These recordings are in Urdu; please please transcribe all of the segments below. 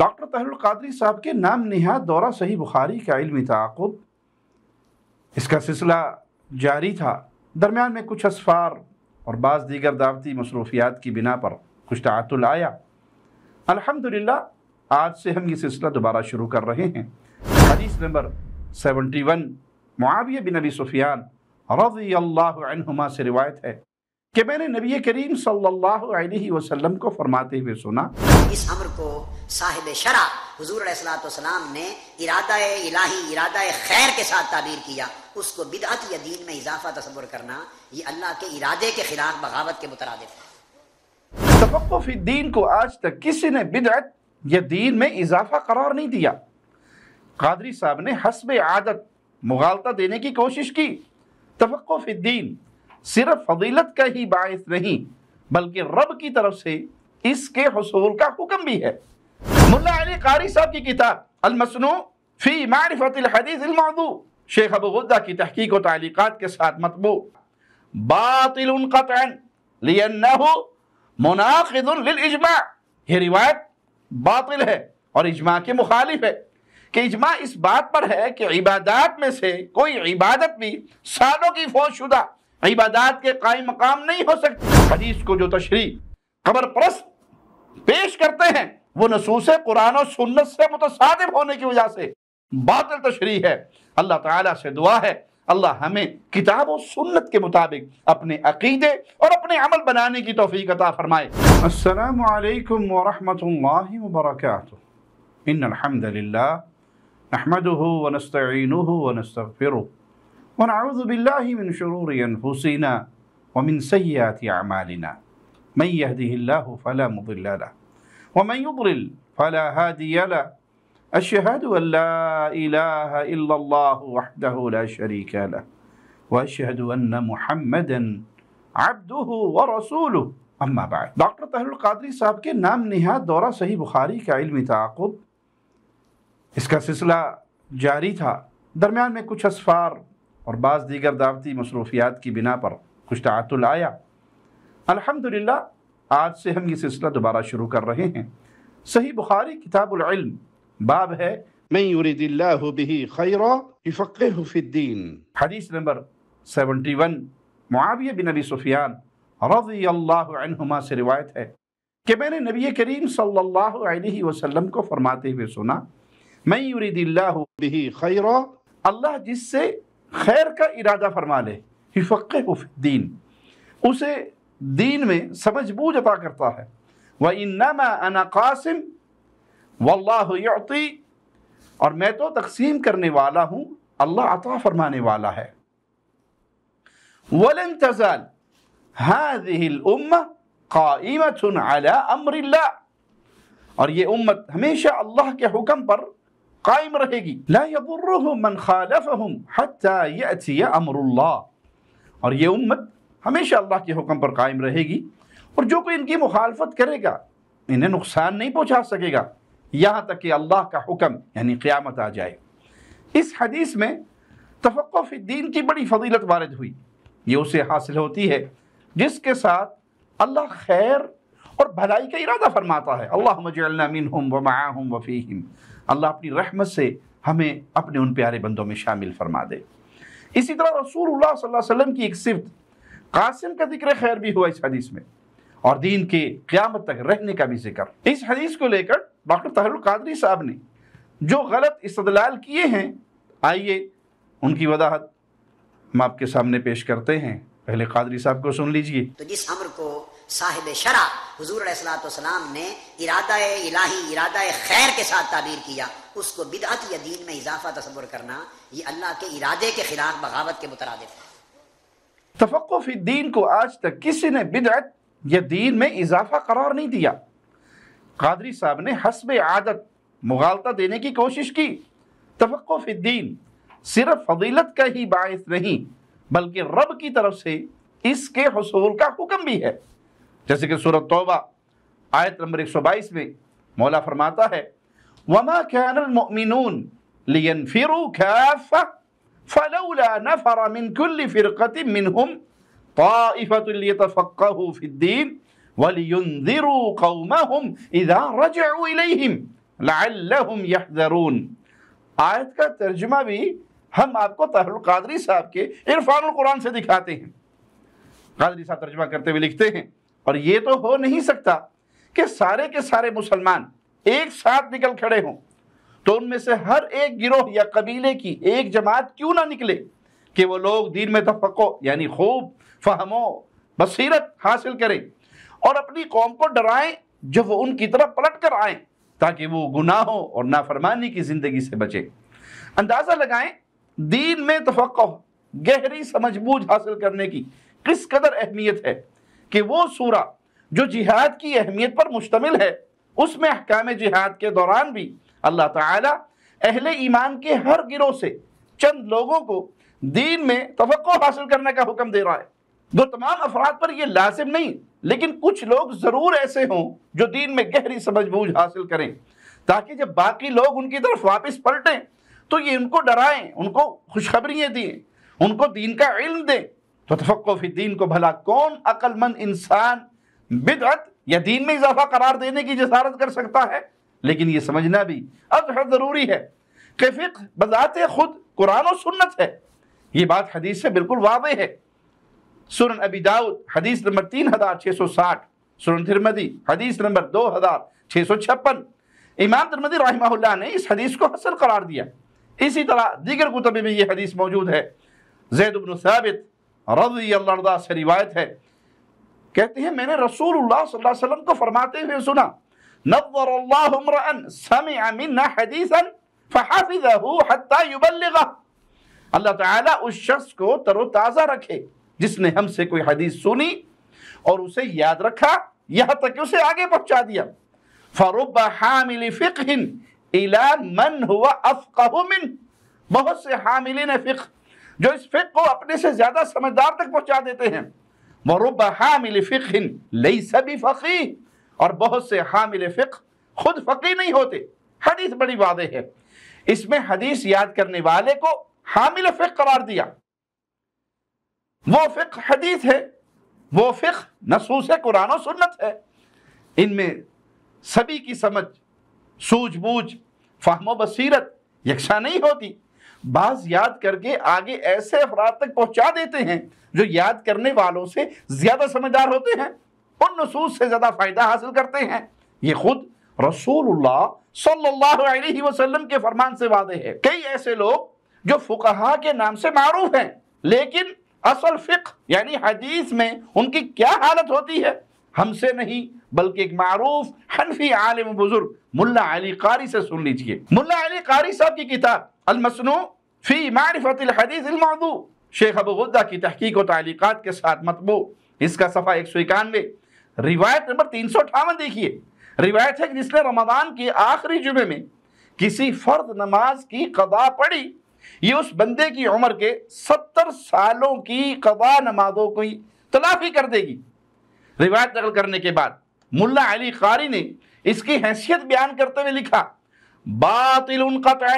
ڈاکٹر طاہر القادری صاحب کے نام نہاد دورہ صحیح بخاری کا علمی تعاقب، اس کا سلسلہ جاری تھا۔ درمیان میں کچھ اسفار اور بعض دیگر دعوتی مصروفیات کی بنا پر کچھ تعطل آیا۔ الحمدللہ آج سے ہم یہ سلسلہ دوبارہ شروع کر رہے ہیں۔ حدیث نمبر 71 معاویہ بن ابی سفیان رضی اللہ عنہما سے روایت ہے کہ میں نے نبی کریم صلی اللہ علیہ وسلم کو فرماتے ہوئے سنا، اس امر کو صاحب شرع حضور علیہ السلام نے ارادہ الہی، ارادہ خیر کے ساتھ تعبیر کیا۔ اس کو بدعت یا دین میں اضافہ تصور کرنا یہ اللہ کے ارادے کے خلاف بغاوت کے مترادف ہے۔ تفقہ فی الدین کو آج تک کسی نے بدعت یا دین میں اضافہ قرار نہیں دیا۔ قادری صاحب نے حسب عادت مغالطہ دینے کی کوشش کی۔ تفقہ فی الدین صرف فضیلت کا ہی باعث نہیں بلکہ رب کی طرف سے اس کے حصول کا حکم بھی ہے۔ ملا علی قاری صاحب کی کتاب المصنوع فی معرفت الحدیث الموضوع، شیخ ابو غدہ کی تحقیق و تعلیقات کے ساتھ مطبوع، باطل قطعا لأنہ مناقض للاجماع، یہ روایت باطل ہے اور اجماع کے مخالف ہے کہ اجماع اس بات پر ہے کہ عبادات میں سے کوئی عبادت بھی سالوں کی فوت شدہ عبادات کے قائم مقام نہیں ہو سکتی۔ حدیث کو جو تشریح قبر پرست پیش کرتے ہیں وہ نصوص قرآن و سنت سے متصادم ہونے کی وجہ سے باطل تشریح ہے۔ اللہ تعالیٰ سے دعا ہے اللہ ہمیں کتاب و سنت کے مطابق اپنے عقیدے اور اپنے عمل بنانے کی توفیق عطا فرمائے۔ السلام علیکم ورحمۃ اللہ وبرکاتہ۔ ان الحمد للہ نحمده ونستعینه ونستغفره ونعوذ باللہ من شرور انفسنا ومن سیئات اعمالنا من يهده الله فلا مضل له ومن يضلل فلا هادي له أشهد أن لا إله إلا الله وحده لا شريك له وأشهد أن محمدا عبده ورسوله اما بعد۔ ڈاکٹر طاہر القادری صاحب کے نام نہاد دورہ صحیح بخاری کا علمی تعاقب، اس کا سلسلہ جاری تھا۔ درمیان میں کچھ اسفار اور بعض دیگر دعوتی مصروفیات کی بنا پر کچھ تعطل آیا۔ الحمدللہ آج سے ہم یہ سلسلہ دوبارہ شروع کر رہے ہیں۔ صحیح بخاری کتاب العلم، باب ہے من یرید اللہ بہ خیرا یفقہہ فی الدین۔ حدیث نمبر 71 معاویہ بن ابی سفیان رضی اللہ عنہما سے روایت ہے کہ میں نے نبی کریم صلی اللہ علیہ وسلم کو فرماتے ہوئے سنا، من یرید اللہ بہ خیرا، اللہ جس سے خیر کا ارادہ فرما لے، یفقہہ فی الدین، اسے دین میں سمجھ بوجھ عطا کرتا ہے۔ وَإِنَّمَا أَنَا قَاسِمٌ وَاللَّهُ يُعْطِي، اور میں تو تقسیم کرنے والا ہوں، اللہ عطا فرمانے والا ہے۔ وَلَن تَزَالْ هَذِهِ الْأُمَّةُ قَائِمَةٌ عَلَىٰ أَمْرِ اللَّهِ، اور یہ امت ہمیشہ اللہ کے حکم پر قائم رہے گی۔ لَا يَضُرُّهُم مَّنْ خَالَفَهُمْ حَتَّىٰ يَأْتِيَ أَمْرُ اللَّهِ، اور یہ امت ہمیشہ اللہ کے حکم پر قائم رہے گی اور جو کوئی ان کی مخالفت کرے گا انہیں نقصان نہیں پہنچا سکے گا یہاں تک کہ اللہ کا حکم یعنی قیامت آ جائے۔ اس حدیث میں تفقہ فی الدین کی بڑی فضیلت وارد ہوئی۔ یہ اسے حاصل ہوتی ہے جس کے ساتھ اللہ خیر اور بھلائی کا ارادہ فرماتا ہے۔ اللہم اجعلنا منہم ومعاہم وفیہم، اللہ اپنی رحمت سے ہمیں اپنے ان پیارے بندوں میں شامل فرما دے۔ اسی طرح رسول اللہ صلی اللہ علیہ وسلم کی ایک صفت قاسم کا ذکر خیر بھی ہوا اس حدیث میں، اور دین کے قیامت تک رہنے کا بھی ذکر۔ اس حدیث کو لے کر ڈاکٹر طاہر القادری صاحب نے جو غلط استدلال کیے ہیں، آئیے ان کی وضاحت ہم آپ کے سامنے پیش کرتے ہیں۔ پہلے قادری صاحب کو سن لیجئے۔ تو جس امر کو صاحب شرع حضور علیہ السلام نے ارادہ الہی، ارادہ خیر کے ساتھ تعبیر کیا، اس کو بدعت یا دین میں اضافہ تصور کرنا یہ اللہ کے ارادے کے خلاف بغاوت کے مترادف ہے۔ تفقہ فی الدین کو آج تک کسی نے بدعت یا دین میں اضافہ قرار نہیں دیا۔ قادری صاحب نے حسب عادت مغالطہ دینے کی کوشش کی۔ تفقہ فی الدین صرف فضیلت کا ہی باعث نہیں بلکہ رب کی طرف سے اس کے حصول کا حکم بھی ہے، جیسے کہ سورۃ توبہ آیت نمبر 122 میں مولا فرماتا ہے وَمَا كَانَ الْمُؤْمِنُونَ لِيَنْفِرُوا كَافَّةً فَلَوْلَا نَفَرَ مِنْ كُلِّ فِرْقَةٍ مِّنْهُمْ طَائِفَةٌ لِيَتَفَقَّهُوا فِي الدِّينِ وَلِيُنذِرُوا قَوْمَهُمْ إِذَا رَجَعُوا إِلَيْهِمْ لعلہم یحذرون۔ آیت کا ترجمہ بھی ہم آپ کو طاہر القادری صاحب کے عرفان القرآن سے دکھاتے ہیں۔ قادری صاحب ترجمہ کرتے ہوئے لکھتے ہیں، اور یہ تو ہو نہیں سکتا کہ سارے کے سارے مسلمان ایک ساتھ نکل کھڑے ہوں، تو ان میں سے ہر ایک گروہ یا قبیلے کی ایک جماعت کیوں نہ نکلے کہ وہ لوگ دین میں تفقہ یعنی خوب فہم و بصیرت حاصل کریں اور اپنی قوم کو ڈرائیں جو وہ ان کی طرف پلٹ کر آئیں، تاکہ وہ گناہوں اور نافرمانی کی زندگی سے بچیں۔ اندازہ لگائیں دین میں تفقہ، گہری سمجھ بوجھ حاصل کرنے کی کس قدر اہمیت ہے کہ وہ سورہ جو جہاد کی اہمیت پر مشتمل ہے، اس میں احکام جہاد کے دوران بھی اللہ تعالیٰ اہل ایمان کے ہر گروہ سے چند لوگوں کو دین میں تفقہ حاصل کرنے کا حکم دے رہا ہے۔ وہ تمام افراد پر یہ لازم نہیں، لیکن کچھ لوگ ضرور ایسے ہوں جو دین میں گہری سمجھ بوجھ حاصل کریں، تاکہ جب باقی لوگ ان کی طرف واپس پلٹیں تو یہ ان کو ڈرائیں، ان کو خوشخبریاں دیں، ان کو دین کا علم دیں۔ تو تفقہ فی الدین کو بھلا کون عقل مند انسان بدعت یا دین میں اضافہ قرار دینے کی جسارت کر سکتا ہے؟ لیکن یہ سمجھنا بھی اب ضروری ہے کہ فقہ بذات خود قرآن و سنت ہے۔ یہ بات حدیث سے بالکل واضح ہے۔ سنن ابی داؤد حدیث نمبر 3660، سنن ترمذی حدیث نمبر 2656۔ امام ترمذی رحمہ اللہ نے اس حدیث کو حسن قرار دیا۔ اسی طرح دیگر کتب میں یہ حدیث موجود ہے۔ زید بن ثابت رضی اللہ عنہ سے روایت ہے، کہتے ہیں میں نے رسول اللہ صلی اللہ علیہ وسلم کو فرماتے ہوئے سنا، نظر اللہ امرأ سمع منا حدیثا فحفظه حتی یبلغہ۔ اللہ تعالیٰ اس شخص کو تر و تازہ رکھے جس نے ہم سے کوئی حدیث سنی اور اسے یاد رکھا یہاں تک کہ اسے آگے پہنچا دیا۔ فرب حامل فقہ الی من هو افقہ منہ، بہت سے حاملین فقہ جو اس فقہ کو اپنے سے زیادہ سمجھدار تک پہنچا دیتے ہیں۔ ورب حامل فقہ لیس بفقیہ، اور بہت سے حامل فقہ خود فقیہ نہیں ہوتے۔ حدیث بڑی واضح ہے، اس میں حدیث یاد کرنے والے کو حامل فقہ قرار دیا۔ وہ فقہ حدیث ہے، وہ فقہ نصوص قرآن و سنت ہے۔ ان میں سبھی کی سمجھ، سوجھ بوجھ، فہم و بصیرت یکساں نہیں ہوتی۔ بعض یاد کر کے آگے ایسے افراد تک پہنچا دیتے ہیں جو یاد کرنے والوں سے زیادہ سمجھدار ہوتے ہیں، ان نصوص سے زیادہ فائدہ حاصل کرتے ہیں۔ یہ خود رسول اللہ صلی اللہ علیہ وسلم کے فرمان سے واضح ہے۔ کئی ایسے لوگ جو فقہا کے نام سے معروف ہیں، لیکن اصل فقہ یعنی حدیث میں ان کی کیا حالت ہوتی ہے ہم سے نہیں بلکہ ایک معروف حنفی عالم بزرگ ملا علی قاری سے سن لیجئے۔ ملا علی قاری صاحب کی کتاب المسنوع فی معرفت الحدیث الموضوع، شیخ ابو غدہ کی تحقیق و تعلیقات کے ساتھ مطبوع، اس کا صفحہ 191، روایت نمبر 358 دیکھیے۔ روایت ہے کہ جس نے رمضان کے آخری جمعے میں کسی فرض نماز کی قضا پڑھی، یہ اس بندے کی عمر کے 70 سالوں کی قضا نمازوں کی تلافی کر دے گی۔ روایت نقل کرنے کے بعد ملا علی قاری نے اس کی حیثیت بیان کرتے ہوئے لکھا، باطل قطعا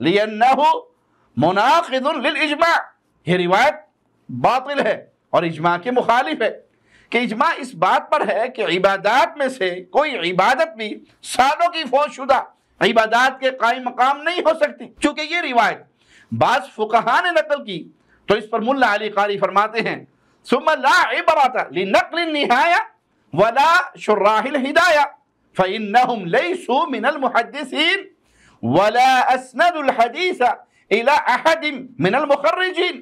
لأنه مناقض للإجماع، یہ روایت باطل ہے اور اجماع کے مخالف ہے، کہ اجماع اس بات پر ہے کہ عبادات میں سے کوئی عبادت بھی سالوں کی فوت شدہ عبادات کے قائم مقام نہیں ہو سکتی۔ چونکہ یہ روایت بعض فقہا نے نقل کی تو اس پر ملا علی قاری فرماتے ہیں، ثم لا عبرت لنقل النہایہ ولا شراح الہدایہ فإنهم ليسوا من المحدثین ولا اسند الحدیث الى احد من المخرجین۔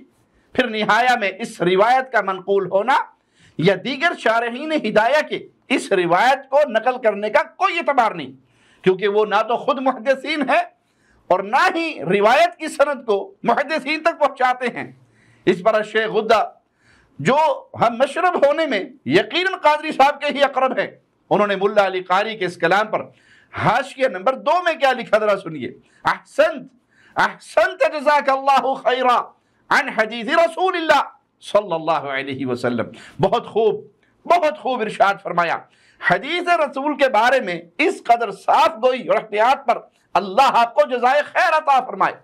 پھر نہایہ میں اس روایت کا منقول ہونا یا دیگر شارحین ہدایہ کے اس روایت کو نقل کرنے کا کوئی اعتبار نہیں، کیونکہ وہ نہ تو خود محدثین ہے اور نہ ہی روایت کی سند کو محدثین تک پہنچاتے ہیں۔ اس پر شیخ غدہ جو ہم مشرب ہونے میں یقیناً قادری صاحب کے ہی اقرب ہیں، انہوں نے ملا علی قاری کے اس کلام پر حاشیہ نمبر 2 میں کیا لکھا ذرا سنیے۔ احسنت جزاک اللہ خیرا عن حدیث رسول اللہ صلی اللہ علیہ وسلم، بہت خوب ارشاد فرمایا، حدیث رسول کے بارے میں اس قدر صاف گوئی اور احتیاط پر اللہ آپ کو جزائے خیر عطا فرمائے۔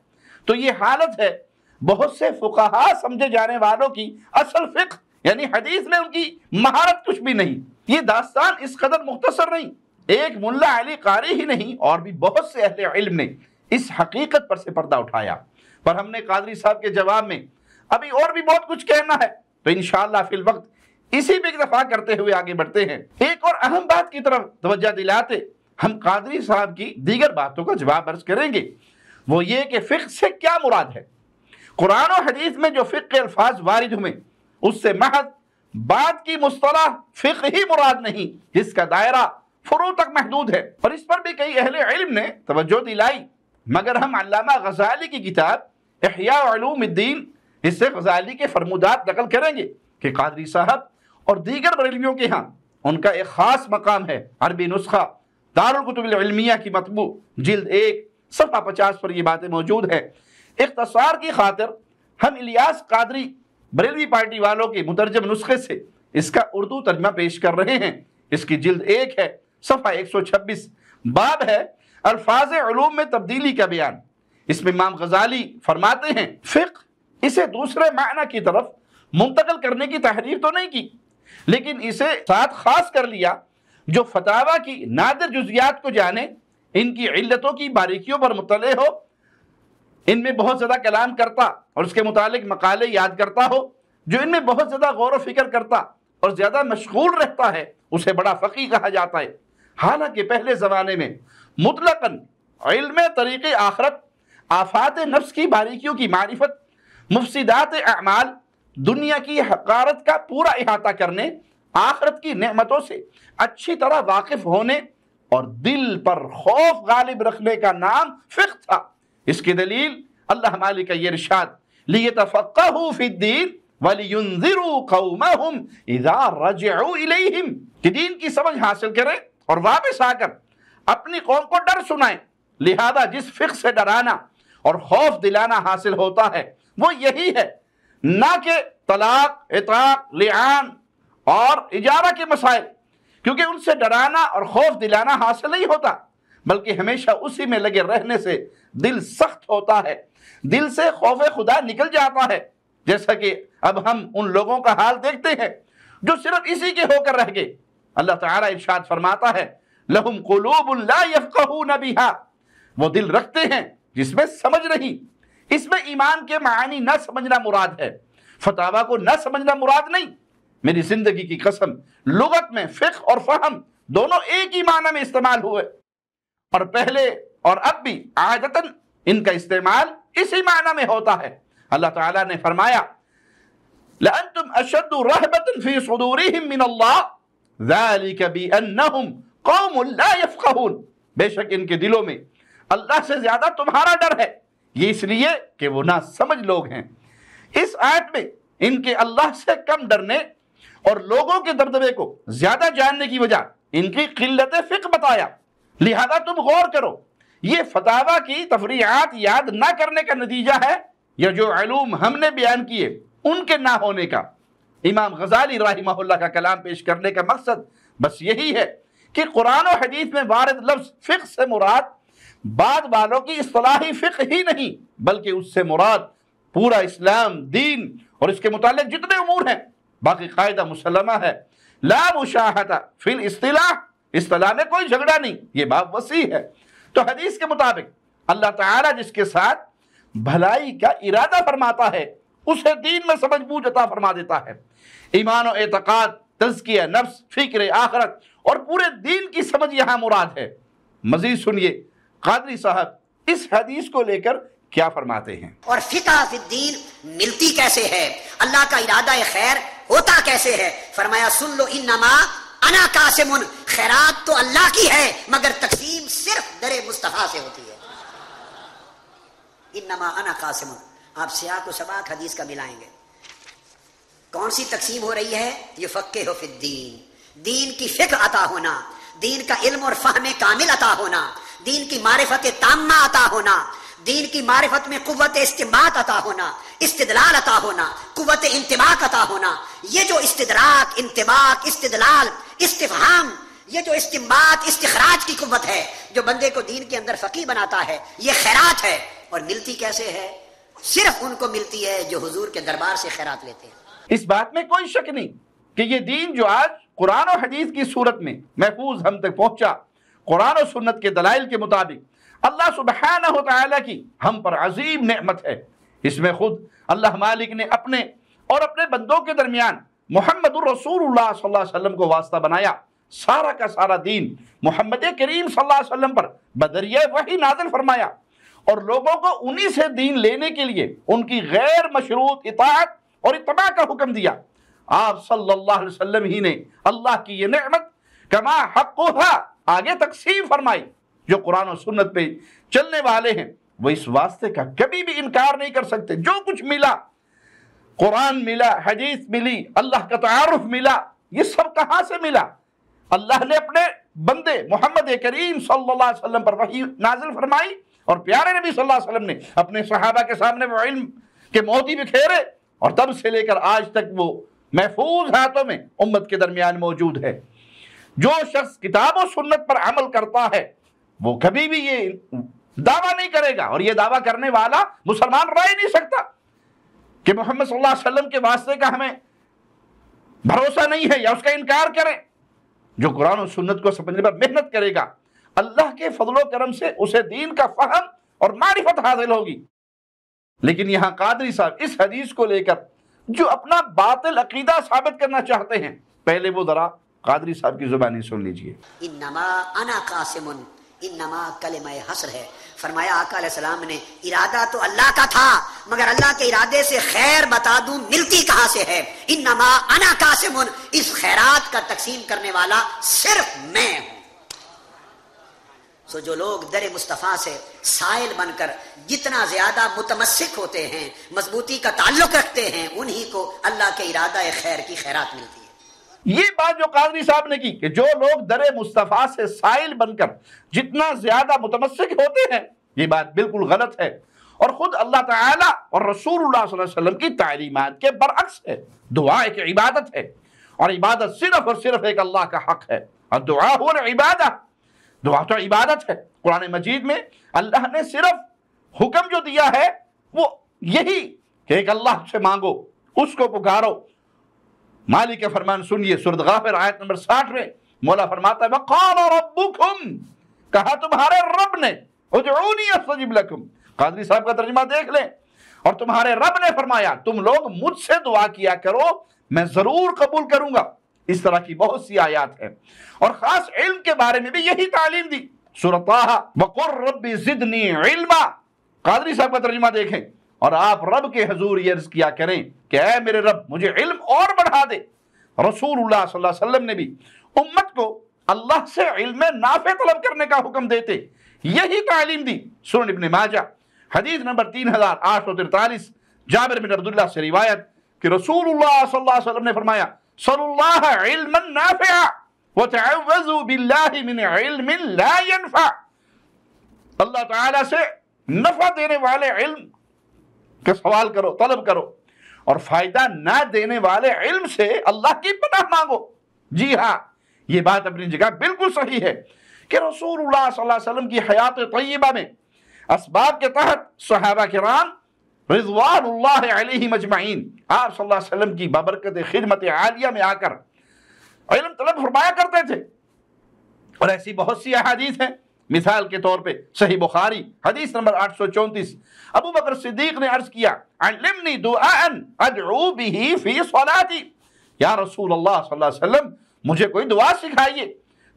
تو یہ حالت ہے بہت سے فقہا سمجھے جانے والوں کی اصل فقہ یعنی حدیث میں ان کی مہارت کچھ بھی نہیں۔ یہ داستان اس قدر مختصر نہیں، ایک ملا علی قاری ہی نہیں اور بھی بہت سے اہل علم نے اس حقیقت پر سے پردہ اٹھایا، پر ہم نے قادری صاحب کے جواب میں ابھی اور بھی بہت کچھ کہنا ہے، تو انشاءاللہ فی الوقت اسی پہ اکتفا کرتے ہوئے آگے بڑھتے ہیں۔ ایک اور اہم بات کی طرف توجہ دلاتے ہم قادری صاحب کی دیگر باتوں کا جواب عرض کریں گے، وہ یہ کہ فقہ سے کیا مراد ہے۔ قرآن و حدیث میں جو فقہ کے الفاظ وارد ہوئے اس سے محض بعد کی مصطلح فقہ ہی مراد نہیں، جس کا دائرہ فروع تک محدود ہے، اور اس پر بھی کئی اہل علم نے توجہ دلائی، مگر ہم علامہ غزالی کی کتاب احیاء علوم الدین اس سے غزالی کے فرمودات نقل کریں گے کہ قادری صاحب اور دیگر بریلویوں کے ہاں ان کا ایک خاص مقام ہے۔ عربی نسخہ دارالکتب العلمیہ کی مطبوع جلد 1 صفحہ 50 پر یہ باتیں موجود ہیں۔ اختصار کی خاطر ہم الیاس قادری بریلوی پارٹی والوں کے مترجم نسخے سے اس کا اردو ترجمہ پیش کر رہے ہیں۔ اس کی جلد 1 ہے، صفحہ 126، باب ہے الفاظ علوم میں تبدیلی کا بیان۔ اس میں امام غزالی فرماتے ہیں فقہ اسے دوسرے معنی کی طرف منتقل کرنے کی تحریر تو نہیں کی، لیکن اسے ساتھ خاص کر لیا جو فتاوی کی نادر جزیات کو جانے، ان کی علتوں کی باریکیوں پر مطلع ہو، ان میں بہت زیادہ کلام کرتا اور اس کے متعلق مقالے یاد کرتا ہو، جو ان میں بہت زیادہ غور و فکر کرتا اور زیادہ مشغول رہتا ہے اسے بڑا فقیہ کہا جاتا ہے۔ حالانکہ پہلے زمانے میں مطلقاً علم طریق آخرت، آفات نفس کی باریکیوں کی معرفت، مفسدات اعمال، دنیا کی حقارت کا پورا احاطہ کرنے، آخرت کی نعمتوں سے اچھی طرح واقف ہونے اور دل پر خوف غالب رکھنے کا نام فقہ تھا۔ اس کی دلیل اللہ مالک کا یہ ارشاد لِيَتَفَقَّهُوا فِي الدِّينِ وَلِيُنذِرُوا قَوْمَهُمْ إِذَا رَجِعُوا إِلَيْهِمْ، کہ دین کی سمجھ حاصل کریں اور واپس آ کر اپنی قوم کو ڈر سنائیں۔ لہذا جس فقہ سے ڈرانا اور خوف دلانا حاصل ہوتا ہے وہ یہی ہے، نہ کہ طلاق، عتاق، لعان اور اجارہ کے مسائل، کیونکہ ان سے ڈرانا اور خوف دلانا حاصل نہیں ہوتا، بلکہ ہمیشہ اسی میں لگے رہنے سے دل سخت ہوتا ہے، دل سے خوف خدا نکل جاتا ہے، جیسا کہ اب ہم ان لوگوں کا حال دیکھتے ہیں جو صرف اسی کے ہو کر رہ گئے۔ اللہ تعالیٰ ارشاد فرماتا ہے لَهُمْ قُلُوبٌ لَا يَفْقَهُونَ بِهَا، وہ دل رکھتے ہیں جس میں سمجھ نہیں۔ اس میں ایمان کے معانی نہ سمجھنا مراد ہے، فتاوی کو نہ سمجھنا مراد نہیں۔ میری زندگی کی قسم، لغت میں فقہ اور فہم دونوں ایک ہی معنی میں استعمال ہوئے، اور پہلے اور اب بھی عادتاً ان کا استعمال اسی معنی میں ہوتا ہے۔ اللہ تعالیٰ نے فرمایا لَأَنْتُمْ أَشَدُّ رَهْبَةً فِي صُدُورِهِمْ مِنَ اللَّهِ ذَلِكَ بِأَنَّهُمْ قَوْمٌ لَا يَفْقَهُونَ، بے شک ان کے دلوں میں اللہ سے زیادہ تمہارا ڈر ہے، یہ اس لیے کہ وہ نہ سمجھ لوگ ہیں۔ اس آیت میں ان کے اللہ سے کم ڈرنے اور لوگوں کے دبدبے کو زیادہ جاننے کی وجہ ان کی قلت فقہ بتایا۔ لہذا تم غور کرو، یہ فتاوی کی تفریعات یاد نہ کرنے کا نتیجہ ہے یا جو علوم ہم نے بیان کیے ان کے نہ ہونے کا؟ امام غزالی رحمہ اللہ کا کلام پیش کرنے کا مقصد بس یہی ہے کہ قرآن و حدیث میں وارد لفظ فقہ سے مراد بعد والوں کی اصطلاحی فقہ ہی نہیں، بلکہ اس سے مراد پورا اسلام، دین اور اس کے متعلق جتنے امور ہیں۔ باقی قاعدہ مسلمہ ہے لا مشاہدہ فی الاصطلاح، اصطلاح میں کوئی جھگڑا نہیں، یہ باب وسیع ہے۔ تو حدیث کے مطابق اللہ تعالیٰ جس کے ساتھ بھلائی کا ارادہ فرماتا ہے اسے دین میں سمجھ بوجھ عطا فرما دیتا ہے۔ ایمان و اعتقاد، تزکیہ نفس، فکر آخرت اور پورے دین کی سمجھ یہاں مراد ہے۔ مزید سنیے قادری صاحب اس حدیث کو لے کر کیا فرماتے ہیں۔ اور فقہ فی الدین ملتی کیسے ہے، اللہ کا ارادہ خیر ہوتا کیسے ہے؟ فرمایا سن لو انما انا قاسم، خیرات تو اللہ کی ہے مگر تقسیم صرف در مصطفیٰ سے ہوتی ہے۔ انما انا قاسم، آپ سیاق و سباق حدیث کا ملائیں گے، کون سی تقسیم ہو رہی ہے؟ یفقہ فی الدین، دین کی فقہ عطا ہونا، دین کا علم اور فہم کامل عطا ہونا، دین کی معرفت تامہ عطا ہونا، دین کی معرفت میں قوت استنباط عطا ہونا، استدلال عطا ہونا، قوت انطباق عطا ہونا۔ یہ جو استدراک، انطباق، استدلال، استفہام، یہ جو استنباط، استخراج کی قوت ہے جو بندے کو دین کے اندر فقیہ بناتا ہے، یہ خیرات ہے۔ اور ملتی کیسے ہے؟ صرف ان کو ملتی ہے جو حضور کے دربار سے خیرات لیتے ہیں۔ اس بات میں کوئی شک نہیں کہ یہ دین جو آج قرآن و حدیث کی صورت میں محفوظ ہم تک پہنچا قرآن و سنت کے دلائل کے مطابق اللہ سبحانہ و تعالیٰ کی ہم پر عظیم نعمت ہے۔ اس میں خود اللہ مالک نے اپنے اور اپنے بندوں کے درمیان محمد الرسول اللہ صلی اللہ علیہ وسلم کو واسطہ بنایا۔ سارا کا سارا دین محمد کریم صلی اللہ علیہ وسلم پر بدریہ وحی نازل فرمایا، اور لوگوں کو انہی سے دین لینے کے لیے ان کی غیر مشروط اطاعت اور اتباع کا حکم دیا۔ آپ صلی اللہ علیہ وسلم ہی نے اللہ کی یہ نعمت کما حقھا آگے تقسیم فرمائی۔ جو قرآن و سنت پہ چلنے والے ہیں وہ اس واسطے کا کبھی بھی انکار نہیں کر سکتے۔ جو کچھ ملا، قرآن ملا، حدیث ملی، اللہ کا تعارف ملا، یہ سب کہاں سے ملا؟ اللہ نے اپنے بندے محمد کریم صلی اللہ علیہ وسلم پر وحی نازل فرمائی، اور پیارے نبی صلی اللہ علیہ وسلم نے اپنے صحابہ کے سامنے وہ علم کے موتی بکھیرے، اور تب سے لے کر آج تک وہ محفوظ ہاتھوں میں امت کے درمیان موجود ہے۔ جو شخص کتاب و سنت پر عمل کرتا ہے وہ کبھی بھی یہ دعویٰ نہیں کرے گا، اور یہ دعویٰ کرنے والا مسلمان رہ ہی نہیں سکتا کہ محمد صلی اللہ علیہ وسلم کے واسطے کا ہمیں بھروسہ نہیں ہے یا اس کا انکار کریں۔ جو قرآن و سنت کو سمجھنے پر محنت کرے گا، اللہ کے فضل و کرم سے اسے دین کا فہم اور معرفت حاصل ہوگی۔ لیکن یہاں قادری صاحب اس حدیث کو لے کر جو اپنا باطل عقیدہ ثابت کرنا چاہتے ہیں، پہلے وہ ذرا قادری صاحب کی زبانی سن لیجئے۔ انما انا قاسم، انما کلمہ حصر ہے۔ فرمایا آقا علیہ السلام نے ارادہ تو اللہ کا تھا، مگر اللہ کے ارادے سے خیر بتا دوں ملتی کہاں سے ہے؟ انما انا قاسم، اس خیرات کا تقسیم کرنے والا صرف میں ہوں۔ سو جو لوگ در مصطفیٰ سے سائل بن کر جتنا زیادہ متمسک ہوتے ہیں، مضبوطی کا تعلق رکھتے ہیں، انہی کو اللہ کے ارادہ خیر کی خیرات ملتی ہے۔ یہ بات جو قاضی صاحب نے کی کہ جو لوگ در مصطفیٰ سے سائل بن کر جتنا زیادہ متمسک ہوتے ہیں، یہ بات بالکل غلط ہے، اور خود اللہ تعالیٰ اور رسول اللہ صلی اللہ علیہ وسلم کی تعلیمات کے برعکس ہے۔ دعا ایک عبادت ہے، اور عبادت صرف اور صرف ایک اللہ کا حق ہے، اور دعا ہو العبادہ، دعا تو عبادت ہے۔ قرآن مجید میں اللہ نے صرف حکم جو دیا ہے وہ یہی کہ ایک اللہ سے مانگو، اس کو پکارو۔ مالک کا فرمان سنیے، سورۃ غافر آیت نمبر 60 میں مولا فرماتا ہے وَقَالَ رَبُّكُمْ، کہا تمہارے رب نے ادعونی استجب لکم۔ قادری صاحب کا ترجمہ دیکھ لیں، اور تمہارے رب نے فرمایا تم لوگ مجھ سے دعا کیا کرو، میں ضرور قبول کروں گا۔ اس طرح کی بہت سی آیات ہیں، اور خاص علم کے بارے میں بھی یہی تعلیم دی۔ سورۃ طٰہٰ وَقُلْ رَبِّ زِدْنِی عِلْمًا، قادری صاحب کا ترجمہ دیکھیں، اور آپ رب کے حضور یہ عرض کیا کریں کہ اے میرے رب مجھے علم اور بڑھا دے۔ رسول اللہ صلی اللہ علیہ وسلم نے بھی امت کو اللہ سے علم نافع طلب کرنے کا حکم دیتے یہی تعلیم دی۔ سنن ابن ماجہ حدیث نمبر 3843، جابر بن عبداللہ سے روایت کہ رسول اللہ صلی اللہ علیہ وسلم نے فرمایا صلی اللہ علما نافعا وتعوذوا باللہ من علم لا ينفع، اللہ تعالیٰ سے نفع دینے والے علم کا سوال کرو، طلب کرو، اور فائدہ نہ دینے والے علم سے اللہ کی پناہ مانگو۔ جی ہاں، یہ بات اپنی جگہ بالکل صحیح ہے کہ رسول اللہ صلی اللہ علیہ وسلم کی حیات طیبہ میں اسباب کے تحت صحابہ کرام رضوان اللہ علیہم اجمعین آپ صلی اللہ علیہ وسلم کی بابرکت خدمت عالیہ میں آ کر علم طلب فرمایا کرتے تھے، اور ایسی بہت سی احادیث ہیں۔ مثال کے طور پہ صحیح بخاری حدیث نمبر 834، ابو بکر صدیق نے عرض کیا علمنی دعاء ادعو به فی صلاتی، یا رسول اللہ صلی اللہ علیہ وسلم مجھے کوئی دعا سکھائیے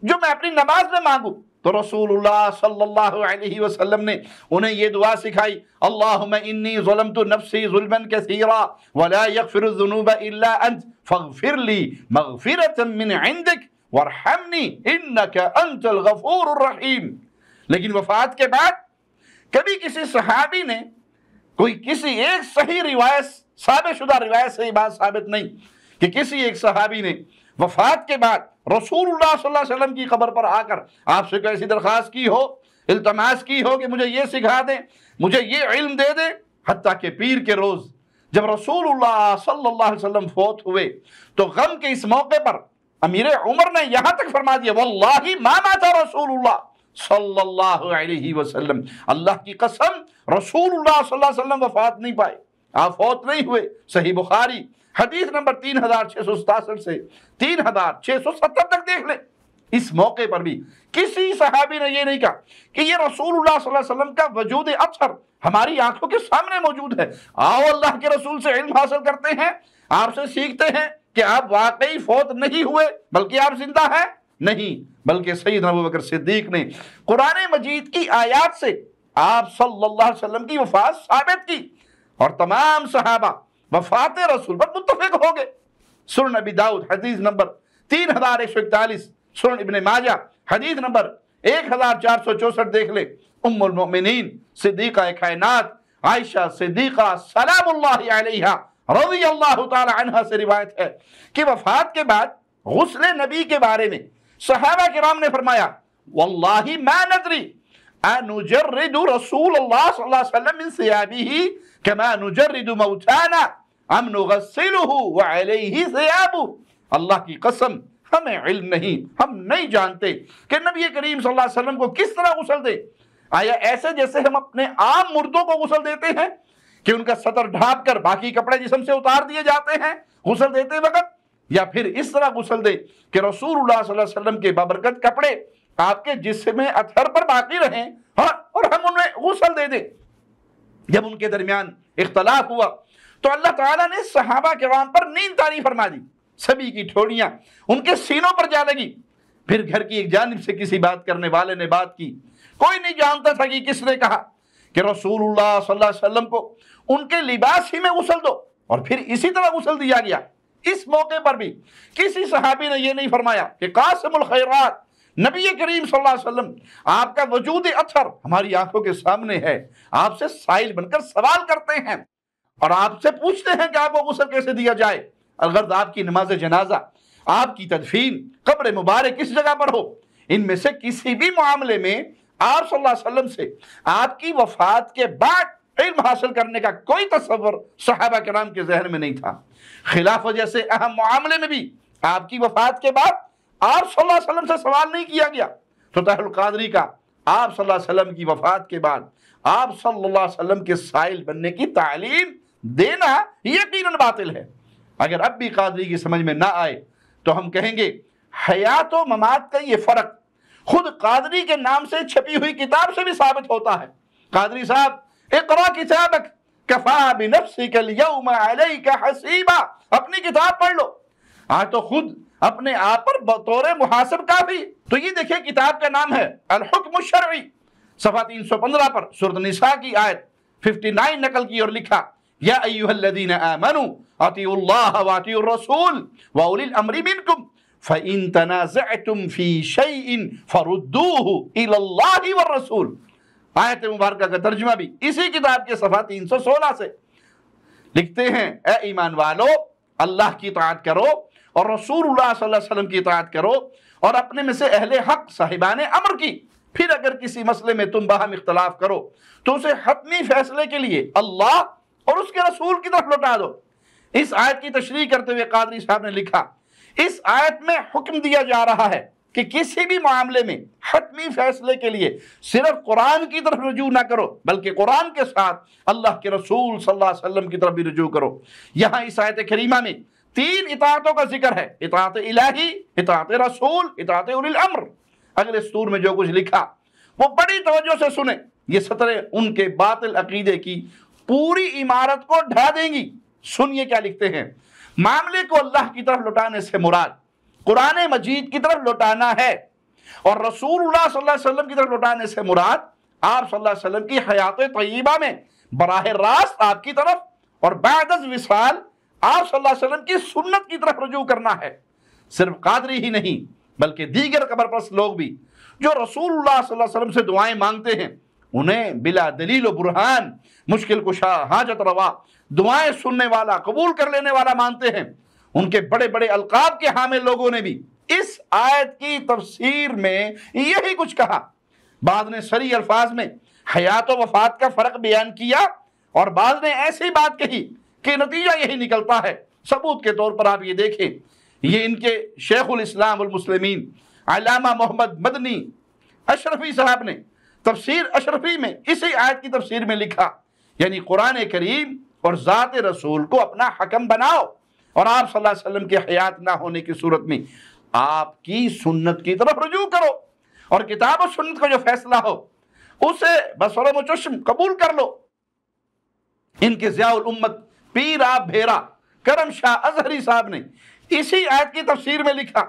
جو میں اپنی نماز میں مانگوں۔ تو رسول اللہ صلی اللہ علیہ وسلم نے انہیں یہ دعا سکھائی اللہم انی ظلمت نفسی ظلما کثیرا ولا یغفر الذنوب الا انت فاغفر لی مغفرة من عندک وارحمنی انک انت الغفور الرحیم۔ لیکن وفات کے بعد کبھی کسی صحابی نے کوئی کسی ایک صحیح روایت ثابت شدہ روایت سے یہ بات ثابت نہیں کہ کسی ایک صحابی نے وفات کے بعد رسول اللہ صلی اللہ علیہ وسلم کی قبر پر آ کر آپ سے کوئی ایسی درخواست کی ہو، التماس کی ہو کہ مجھے یہ سکھا دیں، مجھے یہ علم دے دیں۔ حتیٰ کہ پیر کے روز جب رسول اللہ صلی اللہ علیہ وسلم فوت ہوئے تو غم کے اس موقع پر امیر عمر نے یہاں تک فرما دیا واللہ ما مات رسول اللہ صلی اللہ علیہ وسلم، اللہ کی قسم رسول اللہ صلی اللہ علیہ وسلم وفات نہیں پائے، آپ فوت نہیں ہوئے۔ صحیح بخاری حدیث نمبر 3667 سے 3670 تک دیکھ لیں۔ اس موقع پر بھی کسی صحابی نے یہ نہیں کہا کہ یہ رسول اللہ صلی اللہ علیہ وسلم کا وجود اثر ہماری آنکھوں کے سامنے موجود ہے، آؤ اللہ کے رسول سے علم حاصل کرتے ہیں، آپ سے سیکھتے ہیں کہ آپ واقعی فوت نہیں ہوئے بلکہ آپ زندہ ہیں۔ نہیں، بلکہ سیدنا ابوبکر صدیق نے قرآن مجید کی آیات سے آپ صلی اللہ علیہ وسلم کی وفات ثابت کی، اور تمام صحابہ وفات رسول پر متفق ہو گئے۔ سنن ابی داؤد حدیث نمبر 3141، سنن ابن ماجہ حدیث نمبر 1464 دیکھ لے، ام المؤمنین صدیقہ کائنات عائشہ صدیقہ سلام اللہ علیہا رضی اللہ تعالی عنہ سے روایت ہے کہ وفات کے بعد غسل نبی کے بارے میں صحابہ کرام نے فرمایا واللہ ما ندری انجرد رسول اللہ صلی اللہ علیہ وسلم من ثيابه كما نجرد موتانا ام نغسله وعليه ثيابه، اللہ کی قسم ہمیں علم نہیں، ہم نہیں جانتے کہ نبی کریم صلی اللہ علیہ وسلم کو کس طرح غسل دے، آیا ایسے جیسے ہم اپنے عام مردوں کو غسل دیتے ہیں کہ ان کا سطر ڈھانپ کر باقی کپڑے جسم سے اتار دیے جاتے ہیں غسل دیتے وقت، یا پھر اس طرح غسل دے کہ رسول اللہ صلی اللہ علیہ وسلم کے بابرکت کپڑے آپ کے جسم اطہر پر باقی رہیں اور ہم انہیں غسل دے دیں۔ جب ان کے درمیان اختلاف ہوا تو اللہ تعالیٰ نے صحابہ کرام پر نیند طاری فرما دی، سبھی کی ٹھوڑیاں ان کے سینوں پر جا لگی۔ پھر گھر کی ایک جانب سے کسی بات کرنے والے نے بات کی، کوئی نہیں جانتا تھا کہ کس نے کہا کہ رسول اللہ صلی اللہ علیہ وسلم کو ان کے لباس ہی میں غسل دو، اور پھر اسی طرح غسل دیا گیا۔ اس موقع پر بھی کسی صحابی نے یہ نہیں فرمایا کہ قاسم الخیرات نبی کریم صلی اللہ علیہ وسلم آپ کا وجود اثر ہماری آنکھوں کے سامنے ہے، آپ سے سائل بن کر سوال کرتے ہیں اور آپ سے پوچھتے ہیں کہ آپ کو غسل کیسے دیا جائے، الغرض آپ کی نماز جنازہ، آپ کی تدفین، قبر مبارک کس جگہ پر ہو، ان میں سے کسی بھی معاملے میں آپ صلی اللہ علیہ وسلم سے آپ کی وفات کے بعد علم حاصل کرنے کا کوئی تصور صحابہ کرام کے ذہن میں نہیں تھا۔ خلافت جیسے اہم معاملے میں بھی آپ کی وفات کے بعد آپ صلی اللہ علیہ وسلم سے سوال نہیں کیا گیا۔ فتح القادری کا آپ صلی اللہ علیہ وسلم کی وفات کے بعد آپ صلی اللہ علیہ وسلم کے سائل بننے کی تعلیم دینا یقیناً باطل ہے۔ اگر اب بھی قادری کی سمجھ میں نہ آئے تو ہم کہیں گے حیات و ممات کا یہ فرق خود قادری کے نام سے چھپی ہوئی کتاب سے بھی ثابت ہوتا ہے۔ قادری صاحب اقرا کتابک کفا بنفسک اليوم علیک حسیبا، اپنی کتاب پڑھ لو، آج تو خود اپنے آپ پر بطور محاسب کافی۔ تو یہ دیکھیں کتاب کا نام ہے الحکم الشرعی، صفحہ 315 پر سورۃ النساء کی آیت 59 نقل کی اور لکھا یا ایھا الذین آمنوا اطیعوا اللہ واطیعوا الرسول واولی الامر منکم فإن تنازعتم فی شیء فردوہ الی اللہ والرسول۔ آیت مبارکہ کا ترجمہ بھی اسی کتاب کے صفحہ 316 سے لکھتے ہیں اے ایمان والو، اللہ کی اطاعت کرو اور رسول اللہ صلی اللہ علیہ وسلم کی اطاعت کرو اور اپنے میں سے اہل حق صاحبان امر کی، پھر اگر کسی مسئلے میں تم باہم اختلاف کرو تو اسے حتمی فیصلے کے لیے اللہ اور اس کے رسول کی طرف لوٹا دو۔ اس آیت کی تشریح کرتے ہوئے قادری صاحب نے لکھا اس آیت میں حکم دیا جا رہا ہے کہ کسی بھی معاملے میں حتمی فیصلے کے لیے صرف قرآن کی طرف رجوع نہ کرو بلکہ قرآن کے ساتھ اللہ کے رسول صلی اللہ علیہ وسلم کی طرف بھی رجوع کرو۔ یہاں اس آیت کریمہ میں 3 اطاعتوں کا ذکر ہے، اطاعت الہی، اطاعت رسول، اطاعت اولی الامر۔ اگلے سطور میں جو کچھ لکھا وہ بڑی توجہ سے سنیں، یہ سطریں ان کے باطل عقیدے کی پوری عمارت کو ڈھا دیں گی۔ سنیے کیا لکھتے ہیں، معاملے کو اللہ کی طرف لوٹانے سے مراد قرآن مجید کی طرف لوٹانا ہے، اور رسول اللہ صلی اللہ علیہ وسلم کی طرف لوٹانے سے مراد آپ صلی اللہ علیہ وسلم کی حیات طیبہ میں براہ راست آپ کی طرف اور بعد از وصال آپ صلی اللہ علیہ وسلم کی سنت کی طرف رجوع کرنا ہے۔ صرف قادری ہی نہیں بلکہ دیگر قبر پرست لوگ بھی جو رسول اللہ صلی اللہ علیہ وسلم سے دعائیں مانگتے ہیں انہیں بلا دلیل و برہان مشکل کشا، حاجت روا، دعائیں سننے والا، قبول کر لینے والا مانتے ہیں۔ ان کے بڑے بڑے القاب کے حامل لوگوں نے بھی اس آیت کی تفسیر میں یہی کچھ کہا۔ بعض نے صریح الفاظ میں حیات و وفات کا فرق بیان کیا اور بعض نے ایسی بات کہی کہ نتیجہ یہی نکلتا ہے۔ ثبوت کے طور پر آپ یہ دیکھیں، یہ ان کے شیخ الاسلام والمسلمین علامہ محمد مدنی اشرفی صاحب نے تفسیر اشرفی میں اسی آیت کی تفسیر میں لکھا، یعنی قرآن کریم اور ذات رسول کو اپنا حکم بناؤ، اور آپ صلی اللہ علیہ وسلم کی حیات نہ ہونے کی صورت میں آپ کی سنت کی طرف رجوع کرو، اور کتاب و سنت کا جو فیصلہ ہو اسے بصرم و چشم قبول کر لو۔ ان کے ضیاء الامت پیر آپ بھیرا کرم شاہ اظہری صاحب نے اسی آیت کی تفسیر میں لکھا،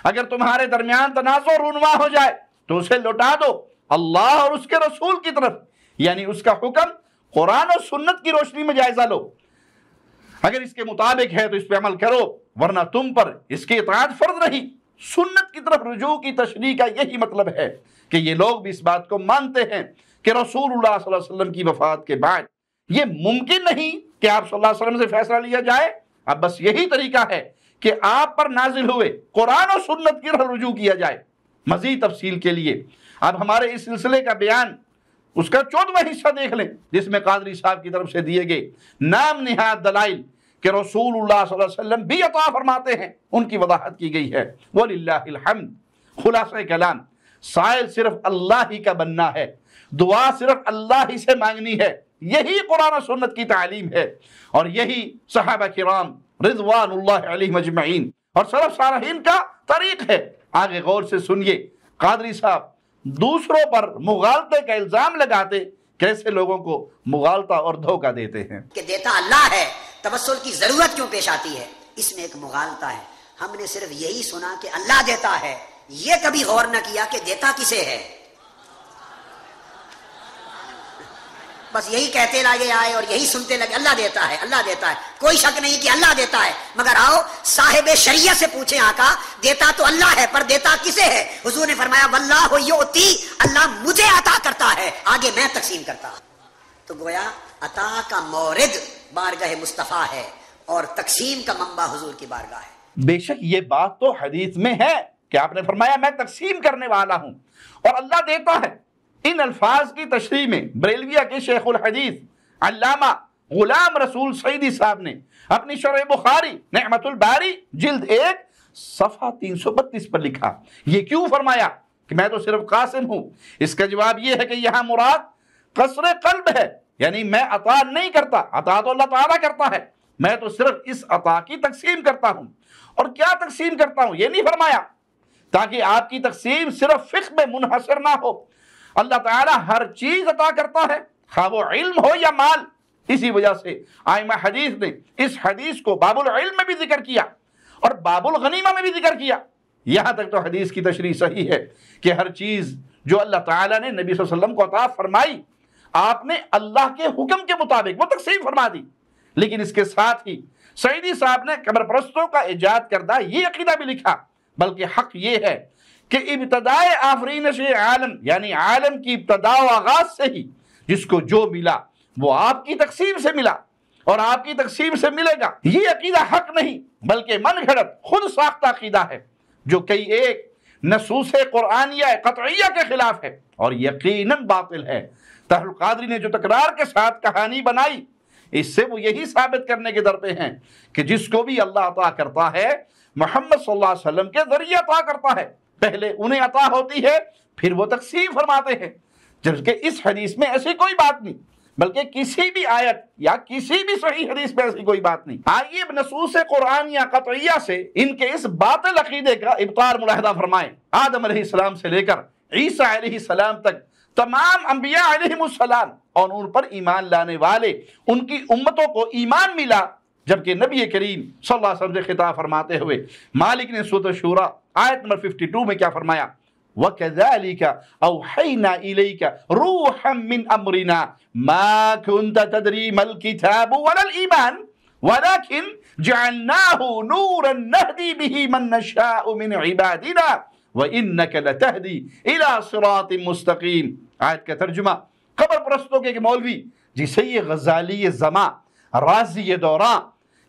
اگر تمہارے درمیان تنازع رونما ہو جائے تو اسے لوٹا دو اللہ اور اس کے رسول کی طرف، یعنی اس کا حکم قرآن و سنت کی روشنی میں جائزہ لو، اگر اس کے مطابق ہے تو اس پہ عمل کرو، ورنہ تم پر اس کی اطاعت فرض نہیں۔ سنت کی طرف رجوع کی تشریح کا یہی مطلب ہے کہ یہ لوگ بھی اس بات کو مانتے ہیں کہ رسول اللہ صلی اللہ علیہ وسلم کی وفات کے بعد یہ ممکن نہیں کہ آپ صلی اللہ علیہ وسلم سے فیصلہ لیا جائے، اب بس یہی طریقہ ہے کہ آپ پر نازل ہوئے قرآن و سنت کی طرف رجوع کیا جائے۔ مزید تفصیل کے لیے اب ہمارے اس سلسلے کا بیان اس کا 14واں حصہ دیکھ لیں، جس میں قادری صاحب کی طرف سے دیے گئے نام نہاد دلائل کہ رسول اللہ صلی اللہ علیہ وسلم بھی عطا فرماتے ہیں ان کی وضاحت کی گئی ہے۔ وَلِلَّهِ الْحَمْدِ۔ خلاصہ کلام، سائل صرف اللہ ہی کا بننا ہے، دعا صرف اللہ ہی سے مانگنی ہے، یہی قرآن و سنت کی تعلیم ہے، اور یہی صحابہ کرام رضوان اللہ علیہم اجمعین اور سلف صالحین کا طریق ہے۔ آگے غور سے سنیے قادری صاحب دوسروں پر مغالطے کا الزام لگاتے کیسے لوگوں کو مغالطہ اور دھوکہ دیتے ہیں کہ دیتا اللہ ہے، توسل کی ضرورت کیوں پیش آتی ہے؟ اس میں ایک مغالطہ ہے۔ ہم نے صرف یہی سنا کہ اللہ دیتا ہے، یہ کبھی غور نہ کیا کہ دیتا کسے ہے۔ بس یہی کہتے لگے آئے اور یہی سنتے لگے اللہ دیتا ہے، اللہ دیتا ہے، کوئی شک نہیں کہ اللہ دیتا ہے، مگر آؤ صاحب شریعت سے پوچھیں آقا دیتا تو اللہ ہے پر دیتا کسے ہے؟ حضور نے فرمایا واللہ یؤتی، اللہ مجھے عطا کرتا ہے، آگے میں تقسیم کرتا ہوں۔ تو گویا عطا کا مورد بارگاہ مصطفیٰ ہے اور تقسیم کا منبع حضور کی بارگاہ ہے۔ بے شک یہ بات تو حدیث میں ہے کہ آپ نے فرمایا میں تقسیم کرنے والا ہوں اور اللہ دیتا ہے۔ ان الفاظ کی تشریح میں بریلویہ کے شیخ الحدیث علامہ غلام رسول سعیدی صاحب نے اپنی شرح بخاری نعمت الباری جلد 1 صفحہ 332 پر لکھا۔ یہ کیوں فرمایا کہ میں تو صرف قاسم ہوں؟ اس کا جواب یہ ہے کہ یہاں مراد قصر قلب ہے، یعنی میں عطا نہیں کرتا، عطا تو اللہ تعالیٰ کرتا ہے، میں تو صرف اس عطا کی تقسیم کرتا ہوں۔ اور کیا تقسیم کرتا ہوں یہ نہیں فرمایا، تاکہ آپ کی تقسیم صرف فقہ میں منحصر نہ ہو۔ اللہ تعالیٰ ہر چیز عطا کرتا ہے، خواہ وہ علم ہو یا مال۔ اسی وجہ سے ائمہ حدیث نے اس حدیث کو باب العلم میں بھی ذکر کیا اور باب الغنیمہ میں بھی ذکر کیا۔ یہاں تک تو حدیث کی تشریح صحیح ہے کہ ہر چیز جو اللہ تعالیٰ نے نبی صلی اللہ علیہ وسلم کو عطا فرمائی آپ نے اللہ کے حکم کے مطابق وہ تقسیم فرما دی۔ لیکن اس کے ساتھ ہی سعیدی صاحب نے قبر پرستوں کا ایجاد کردہ یہ عقیدہ بھی لکھا، بلکہ حق یہ ہے کہ ابتدائے آفرینش عالم یعنی عالم کی ابتدا و آغاز سے ہی جس کو جو ملا وہ آپ کی تقسیم سے ملا اور آپ کی تقسیم سے ملے گا۔ یہ عقیدہ حق نہیں بلکہ من گھڑت خود ساختہ عقیدہ ہے جو کئی ایک نصوص قرآنیہ قطعیہ کے خلاف ہے اور یقیناً باطل ہے۔ طاہر القادری نے جو تکرار کے ساتھ کہانی بنائی اس سے وہ یہی ثابت کرنے کے در پہ ہیں کہ جس کو بھی اللہ عطا کرتا ہے محمد صلی اللہ علیہ وسلم کے ذریعے عطا کرتا ہے، پہلے انہیں عطا ہوتی ہے پھر وہ تقسیم فرماتے ہیں، جبکہ اس حدیث میں ایسی کوئی بات نہیں، بلکہ کسی بھی آیت یا کسی بھی صحیح حدیث میں ایسی کوئی بات نہیں۔ آئیے نصوص قرآنیہ قطعیہ سے ان کے اس باطل عقیدے کا ابطال ملاحظہ فرمائیں۔ آدم علیہ السلام سے لے کر عیسیٰ علیہ السلام تک تمام انبیاء علیہم السلام اور ان پر ایمان لانے والے ان کی امتوں کو ایمان ملا، جبکہ نبی کریم صلی اللہ علیہ وسلم سے خطاب فرماتے ہوئے مالک نے سورۃ الشورى آیت نمبر 52 میں کیا فرمایا؟ وَكَذَلِكَ أَوْحَيْنَا إِلَيْكَ رُوحًا مِّنْ أَمْرِنَا مَا كُنْتَ تَدْرِي مَا الْكِتَابُ وَلَا الْإِيمَانُ وَلَكِنْ جَعَلْنَاهُ نُورًا نَهْدِي بِهِ مَن نَّشَاءُ مِنْ عِبَادِنَا وَإِنَّكَ لَتَهْدِي إِلَى صِرَاطٍ مُسْتَقِيمٍ۔ آیت کا ترجمہ قبر پرستوں کے ایک مولوی جسے یہ غزالی زماں رازی دوراں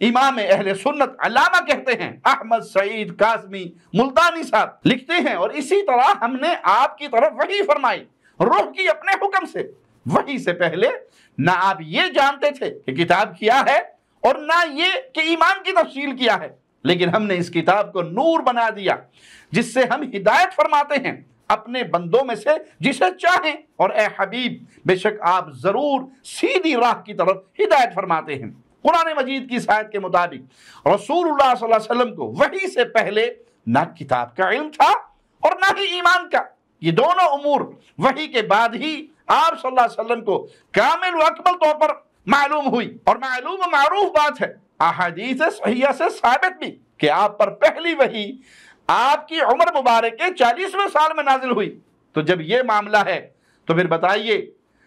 امام اہل سنت علامہ کہتے ہیں احمد سعید قاسمی ملتانی صاحب لکھتے ہیں، اور اسی طرح ہم نے آپ کی طرف وحی فرمائی روح کی اپنے حکم سے۔ وحی سے پہلے نہ آپ یہ جانتے تھے کہ کتاب کیا ہے اور نہ یہ کہ ایمان کی تفصیل کیا ہے، لیکن ہم نے اس کتاب کو نور بنا دیا جس سے ہم ہدایت فرماتے ہیں اپنے بندوں میں سے جسے چاہیں، اور اے حبیب بے شک آپ ضرور سیدھی راہ کی طرف ہدایت فرماتے ہیں۔ قرآن مجید کی آیت کے مطابق رسول اللہ صلی اللہ علیہ وسلم کو وحی سے پہلے نہ کتاب کا علم تھا اور نہ ہی ایمان کا۔ یہ دونوں امور وحی کے بعد ہی آپ صلی اللہ علیہ وسلم کو کامل و اکمل طور پر معلوم ہوئی، اور معلوم و معروف بات ہے، احادیث صحیحہ سے ثابت بھی، کہ آپ پر پہلی وحی آپ کی عمر مبارک کے 40ویں سال میں نازل ہوئی۔ تو جب یہ معاملہ ہے تو پھر بتائیے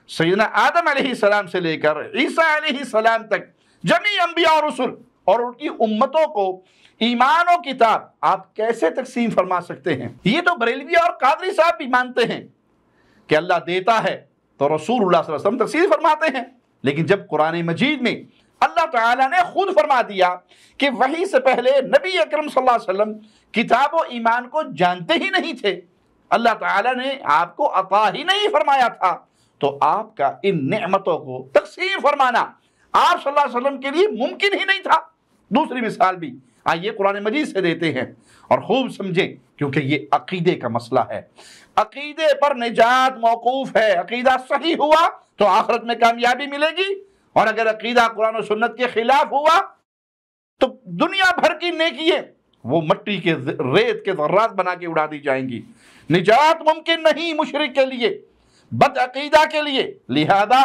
سیدنا آدم علیہ السلام سے لے کر عیسیٰ علیہ السلام تک جمیع انبیاء اور رسل اور ان کی امتوں کو ایمان و کتاب آپ کیسے تقسیم فرما سکتے ہیں؟ یہ تو بریلوی اور قادری صاحب بھی مانتے ہیں کہ اللہ دیتا ہے تو رسول اللہ صلی اللہ علیہ وسلم تقسیم فرماتے ہیں، لیکن جب قرآن مجید میں اللہ تعالیٰ نے خود فرما دیا کہ وحی سے پہلے نبی اکرم صلی اللہ علیہ وسلم کتاب و ایمان کو جانتے ہی نہیں تھے، اللہ تعالیٰ نے آپ کو عطا ہی نہیں فرمایا تھا، تو آپ کا ان نعمتوں کو تقسیم فرمانا آپ صلی اللہ علیہ وسلم کے لیے ممکن ہی نہیں تھا۔ دوسری مثال بھی آئیے قرآن مجید سے دیتے ہیں اور خوب سمجھیں، کیونکہ یہ عقیدے کا مسئلہ ہے، عقیدے پر نجات موقوف ہے۔ عقیدہ صحیح ہوا تو آخرت میں کامیابی ملے گی، اور اگر عقیدہ قرآن و سنت کے خلاف ہوا تو دنیا بھر کی نیکییں وہ مٹی کے ریت کے ذرات بنا کے اڑا دی جائیں گی۔ نجات ممکن نہیں مشرک کے لیے، بد عقیدہ کے لیے، لہذا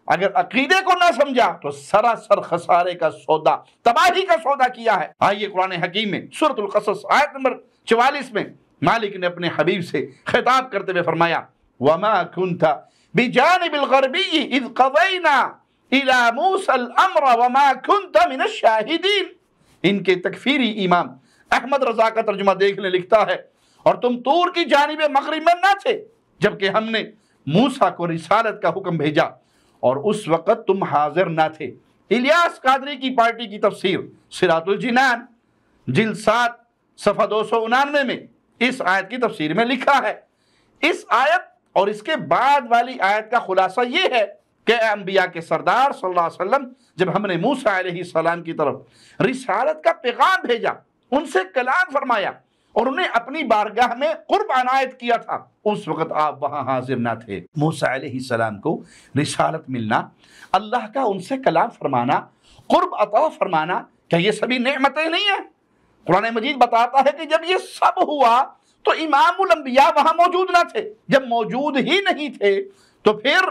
اگر عقیدے کو نہ سمجھا تو سراسر خسارے کا سودا، تباہی کا سودا کیا ہے۔ آئیے قرآن حکیم میں سورۃ القصص آیت نمبر 44 میں مالک نے اپنے حبیب سے خطاب کرتے ہوئے فرمایا وَمَا كُنْتَ بِجَانِبِ الْغَرْبِيِّ إِذْ قَضَيْنَا إِلَى مُوسَى الْأَمْرَ وَمَا كُنْتَ مِنَ الشَّاهِدِينَ۔ ان کے تکفیری امام احمد رضا کا ترجمہ دیکھ لیں، لکھتا ہے اور تم طور کی جانب مغرب میں نہ تھے جبکہ ہم نے موسیٰ کو رسالت کا حکم بھیجا اور اس وقت تم حاضر نہ تھے۔ الیاس قادری کی پارٹی کی تفسیر صراط الجنان جلد 7 صفحہ 299 میں اس آیت کی تفسیر میں لکھا ہے۔ اس آیت اور اس کے بعد والی آیت کا خلاصہ یہ ہے کہ اے انبیاء کے سردار صلی اللہ علیہ وسلم، جب ہم نے موسیٰ علیہ السلام کی طرف رسالت کا پیغام بھیجا، ان سے کلام فرمایا اور انہیں اپنی بارگاہ میں قرب عنایت کیا تھا، اس وقت آپ وہاں حاضر نہ تھے۔ موسیٰ علیہ السلام کو رسالت ملنا، اللہ کا ان سے کلام فرمانا، قرب عطا فرمانا، کیا یہ سبھی نعمتیں نہیں ہیں؟ قرآن مجید بتاتا ہے کہ جب یہ سب ہوا تو امام الانبیاء وہاں موجود نہ تھے۔ جب موجود ہی نہیں تھے تو پھر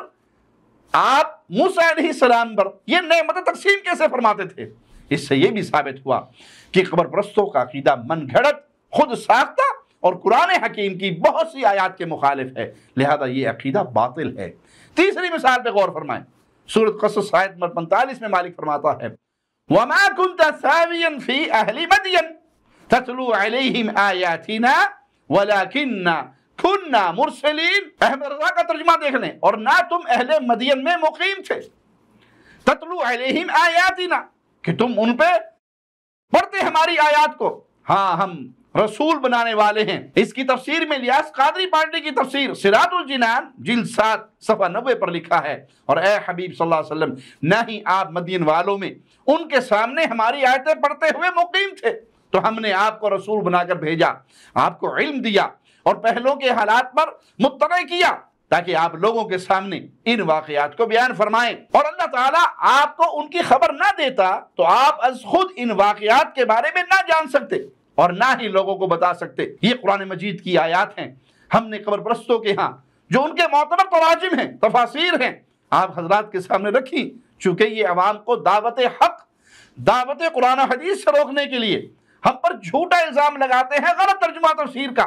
آپ موسیٰ علیہ السلام پر یہ نعمتیں تقسیم کیسے فرماتے تھے؟ اس سے یہ بھی ثابت ہوا کہ قبر پرستوں کا عقیدہ من گھڑت، خود ساختہ اور قرآن حکیم کی بہت سی آیات کے مخالف ہے، لہذا یہ عقیدہ باطل ہے۔ تیسری مثال پہ غور فرمائیں، سورۃ قصص آیت نمبر 45 میں مالک فرماتا ہے وَمَا كُنْتَ ثَاوِيًا فِي أَهْلِ مَدْيَنَ تَتْلُو عَلَيْهِمْ آيَاتِنَا وَلَكِنَّا كُنَّا مُرْسِلِينَ۔ احمد رضا کا ترجمہ دیکھ لیں، اور نہ تم اہل مدین میں مقیم تھے، تَتْلُو عَلَيْهِمْ آيَاتِنَا، کہ تم ان پہ پڑھتے ہماری آیات کو، ہاں ہم رسول بنانے والے ہیں۔ اس کی تفسیر میں الیاس قادری پارٹی کی تفسیر صراط الجنان جلد 7 صفحہ 90 پر لکھا ہے، اور اے حبیب صلی اللہ علیہ وسلم، نہ ہی آپ مدین والوں میں ان کے سامنے ہماری آیتیں پڑھتے ہوئے مقیم تھے، تو ہم نے آپ کو رسول بنا کر بھیجا، آپ کو علم دیا اور پہلوں کے حالات پر مطلع کیا تاکہ آپ لوگوں کے سامنے ان واقعات کو بیان فرمائیں، اور اللہ تعالیٰ آپ کو ان کی خبر نہ دیتا تو آپ از خود ان واقعات کے بارے میں نہ جان سکتے اور نہ ہی لوگوں کو بتا سکتے۔ یہ قرآن مجید کی آیات ہیں، ہم نے قبر پرستوں کے ہاں جو ان کے معتبر تراجم ہیں، تفاسیر ہیں، آپ حضرات کے سامنے رکھی، چونکہ یہ عوام کو دعوت حق، دعوت قرآن و حدیث سے روکنے کے لیے ہم پر جھوٹا الزام لگاتے ہیں غلط ترجمہ تفسیر کا۔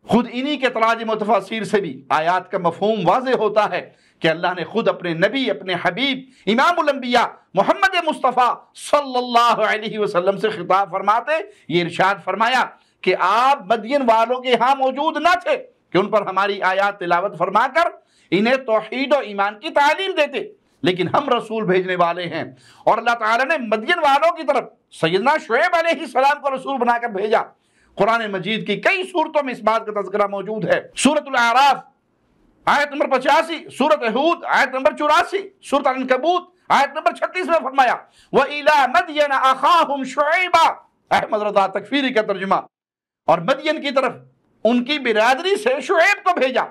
خود انہی کے تراجم و تفاسیر سے بھی آیات کا مفہوم واضح ہوتا ہے کہ اللہ نے خود اپنے نبی، اپنے حبیب امام الانبیاء محمد مصطفیٰ صلی اللہ علیہ وسلم سے خطاب فرماتے یہ ارشاد فرمایا کہ آپ مدین والوں کے ہاں موجود نہ تھے کہ ان پر ہماری آیات تلاوت فرما کر انہیں توحید و ایمان کی تعلیم دیتے، لیکن ہم رسول بھیجنے والے ہیں، اور اللہ تعالیٰ نے مدین والوں کی طرف سیدنا شعیب علیہ السلام کو رسول بنا کر بھیجا۔ قرآن مجید کی کئی صورتوں میں اس بات کا تذکرہ موجود ہے۔ سورۃ الاعراف آیت نمبر 85، سورۃ ہود آیت نمبر 84، سورۃ العنکبوت آیت نمبر 36 میں فرمایا وَإِلَىٰ مَدْيَنَ أَخَاهُمْ شُعَيْبًا، احمد رضا تکفیری کا ترجمہ، اور مدین کی طرف ان کی برادری سے شعیب کو بھیجا۔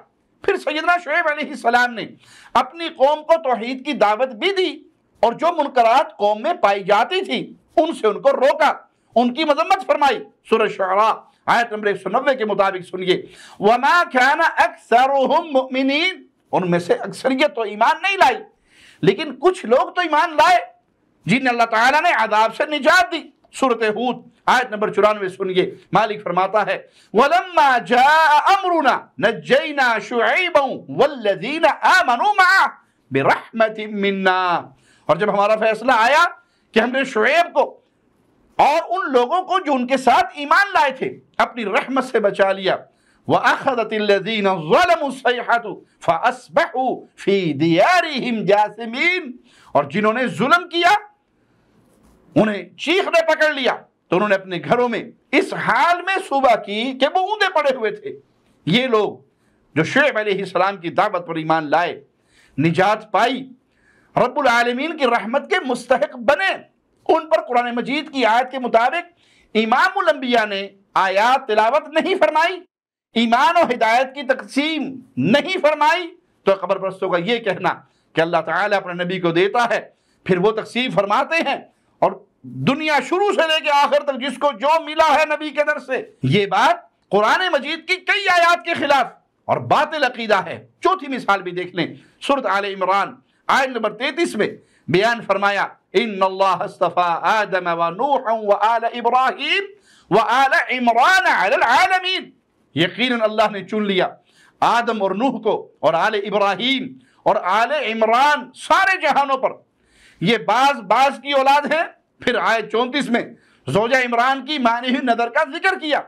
پھر سیدنا شعیب علیہ السلام نے اپنی قوم کو توحید کی دعوت بھی دی، اور جو منکرات قوم میں پائی جاتی تھی ان سے ان کو روکا، ان کی مذمت فرمائی۔ سورہ شعراء آیت نمبر 190 کے مطابق سنیے، وَمَا كَانَ أَكْثَرُهُمْ مُؤْمِنِينَ، ان میں سے اکثریت تو ایمان نہیں لائی، لیکن کچھ لوگ تو ایمان لائے جنہیں اللہ تعالیٰ نے عذاب سے نجات دی۔ سورۃ ہود آیت نمبر 94 سنیے، مالک فرماتا ہے وَلَمَّا جَاءَ أَمْرُنَا نَجَّيْنَا شُعَيْبًا وَالَّذِينَ آمَنُوا مَعَهُ بِرَحْمَةٍ مِّنَّا، اور جب ہمارا فیصلہ آیا کہ ہم نے شعیب کو اور ان لوگوں کو جو ان کے ساتھ ایمان لائے تھے اپنی رحمت سے بچا لیا، وَأَخَذَتِ الَّذِينَ ظَلَمُوا الصَّيْحَةُ فَأَصْبَحُوا فِي دِيَارِهِمْ جَاثِمِينَ، اور جنہوں نے ظلم کیا انہیں چیخ نے پکڑ لیا تو انہوں نے اپنے گھروں میں اس حال میں صبح کی کہ وہ اوندا پڑے ہوئے تھے۔ یہ لوگ جو شعیب علیہ السلام کی دعوت پر ایمان لائے، نجات پائی، رب العالمین کی رحمت کے مستحق بنے، ان پر قرآن مجید کی آیت کے مطابق امام الانبیاء نے آیات تلاوت نہیں فرمائی، ایمان و ہدایت کی تقسیم نہیں فرمائی، تو قبر پرستوں کا یہ کہنا کہ اللہ تعالیٰ اپنے نبی کو دیتا ہے پھر وہ تقسیم فرماتے ہیں اور دنیا شروع سے لے کے آخر تک جس کو جو ملا ہے نبی کے در سے، یہ بات قرآن مجید کی کئی آیات کے خلاف اور باطل عقیدہ ہے۔ چوتھی مثال بھی دیکھ لیں، سورۃ آل عمران آیت نمبر 33 میں بیان فرمایا ان اللہ اصطفیٰ آدم ونوحا وآل ابراہیم وآل عمران علی العالمین، یقیناً اللہ نے چن لیا آدم اور نوح کو اور آل ابراہیم اور آل عمران سارے جہانوں پر۔ یہ بعض کی اولاد ہے۔ پھر آیت 34 میں زوجہ عمران کی مانی ہوئی نظر کا ذکر کیا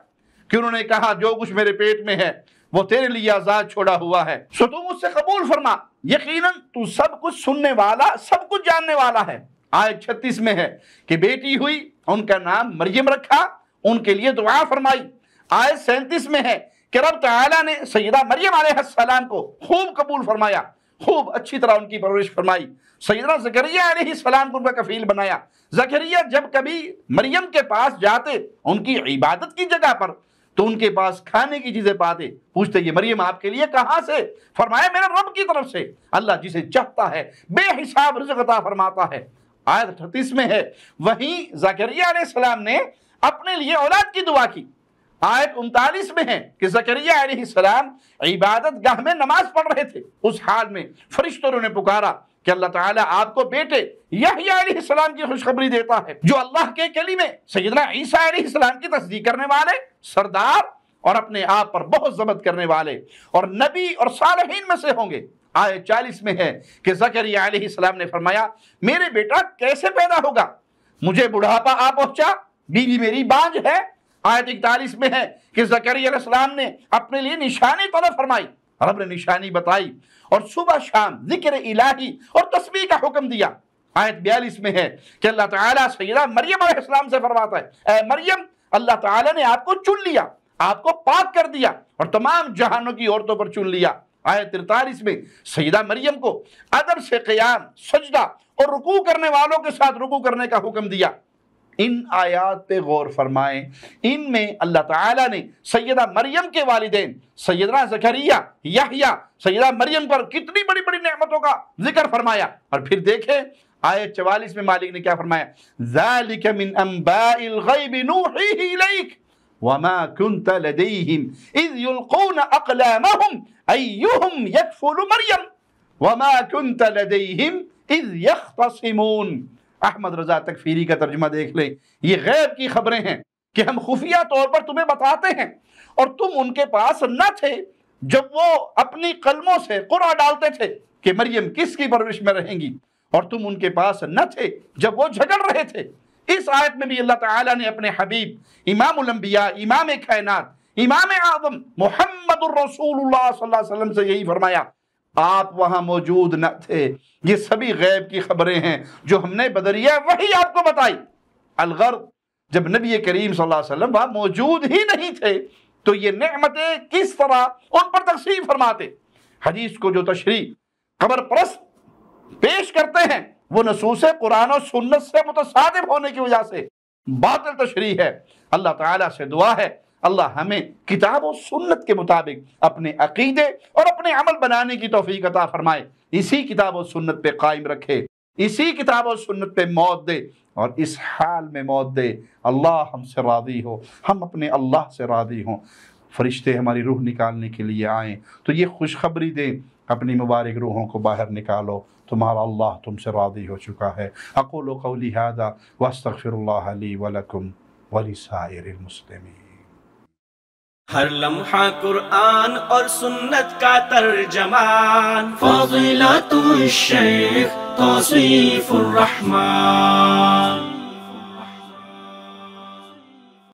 کہ انہوں نے کہا جو کچھ میرے پیٹ میں ہے وہ تیرے لیے آزاد چھوڑا ہوا ہے، سو تو مجھ سے قبول فرما، یقیناً تو سب کچھ سننے والا سب کچھ جاننے والا ہے۔ آیت 36 میں ہے کہ بیٹی ہوئی، ان کا نام مریم رکھا، ان کے لیے دعا فرمائی۔ آیت 37 میں ہے کہ رب تعالیٰ نے سیدہ مریم علیہ السلام کو خوب قبول فرمایا، خوب اچھی طرح ان کی پرورش فرمائی۔ سیدنا زکریا علیہ السلام کو ان کا کفیل بنایا۔ زکریا جب کبھی مریم کے پاس جاتے ان کی عبادت کی جگہ پر تو ان کے پاس کھانے کی چیزیں پاتے، پوچھتے یہ مریم آپ کے لیے کہاں سے؟ فرمایا میرے رب کی طرف سے، اللہ جسے چاہتا ہے بے حساب رزق عطا فرماتا ہے۔ آیت 38 میں ہے وہیں زکریا علیہ السلام نے اپنے لیے اولاد کی دعا کی۔ آیت 39 میں ہے کہ زکریا علیہ السلام عبادت گاہ میں نماز پڑھ رہے تھے، اس حال میں فرشتوں نے پکارا کہ اللہ تعالیٰ آپ کو بیٹے یحییٰ علیہ السلام کی خوشخبری دیتا ہے جو اللہ کے کلمے سیدنا عیسیٰ علیہ السلام کی تصدیق کرنے والے، سردار اور اپنے آپ پر بہت ضبط کرنے والے اور نبی اور صالحین میں سے ہوں گے۔ آیت 40 میں ہے کہ زکریا علیہ السلام نے فرمایا میرے بیٹا کیسے پیدا ہوگا؟ مجھے بڑھاپا آ پہنچا، بیوی میری بانجھ ہے۔ آیت 41 میں ہے کہ زکریا علیہ السلام نے اپنے لیے نشانی طلب فرمائی، رب نے نشانی بتائی اور صبح شام ذکر الہی اور تسبیح کا حکم دیا۔ آیت 42 میں ہے کہ اللہ تعالیٰ سیدہ مریم علیہ السلام سے فرماتا ہے اے مریم اللہ تعالیٰ نے آپ کو چن لیا، آپ کو پاک کر دیا اور تمام جہانوں کی عورتوں پر چن لیا۔ آیت 43 میں سیدہ مریم کو ادب سے قیام، سجدہ اور رکوع کرنے والوں کے ساتھ رکوع کرنے کا حکم دیا۔ ان آیات پہ غور فرمائیں، ان میں اللہ تعالیٰ نے سیدہ مریم کے والدین سیدنا زکریا، یحییٰ، سیدہ مریم پر کتنی بڑی بڑی نعمتوں کا ذکر فرمایا۔ اور پھر دیکھیں آیت 44 میں مالک نے کیا فرمایا ذَلِكَ مِنْ أَنْبَاءِ الْغَيْبِ نُوحِيهِ إِلَيْكَ وَمَا كُنْتَ لَدَيْهِمْ إِذْ يُلْقُونَ أَقْلَامَهُمْ أَيُّهُمْ يَكْفُلُ مَرْيَمَ وَمَا كُنْتَ لَدَيْهِمْ إِذْ يَخْتَصِمُونَ۔ احمد رضا تکفیری کا ترجمہ دیکھ لیں، یہ غیب کی خبریں ہیں کہ ہم خفیہ طور پر تمہیں بتاتے ہیں اور تم ان کے پاس نہ تھے جب وہ اپنی قلموں سے قرعہ ڈالتے تھے کہ مریم کس کی پرورش میں رہیں گی، اور تم ان کے پاس نہ تھے جب وہ جھگڑ رہے تھے۔ اس آیت میں بھی اللہ تعالیٰ نے اپنے حبیب امام الانبیاء، امام کائنات، امام اعظم محمد الرسول اللہ صلی اللہ علیہ وسلم سے یہی فرمایا آپ وہاں موجود نہ تھے۔ یہ سبھی غیب کی خبریں ہیں جو ہم نے بدریہ وحی آپ کو بتائی۔ الغرض جب نبی کریم صلی اللہ علیہ وسلم وہاں موجود ہی نہیں تھے تو یہ نعمتیں کس طرح ان پر تقسیم فرماتے؟ حدیث کو جو تشریح قبر پرست پیش کرتے ہیں وہ نصوص قرآن و سنت سے متصادم ہونے کی وجہ سے باطل تشریح ہے۔ اللہ تعالیٰ سے دعا ہے اللہ ہمیں کتاب و سنت کے مطابق اپنے عقیدے اور اپنے عمل بنانے کی توفیق عطا فرمائے، اسی کتاب و سنت پہ قائم رکھے، اسی کتاب و سنت پہ موت دے، اور اس حال میں موت دے اللہ ہم سے راضی ہو، ہم اپنے اللہ سے راضی ہوں، فرشتے ہماری روح نکالنے کے لیے آئیں تو یہ خوشخبری دیں اپنی مبارک روحوں کو باہر نکالو، تمہارا اللہ تم سے راضی ہو چکا ہے۔ اقول قولی ھذا واستغفر اللہ لی ولکم ولسائر المسلمین۔ ہر لمحہ قرآن اور سنت کا ترجمان، فضیلت الشیخ توصیف الرحمان۔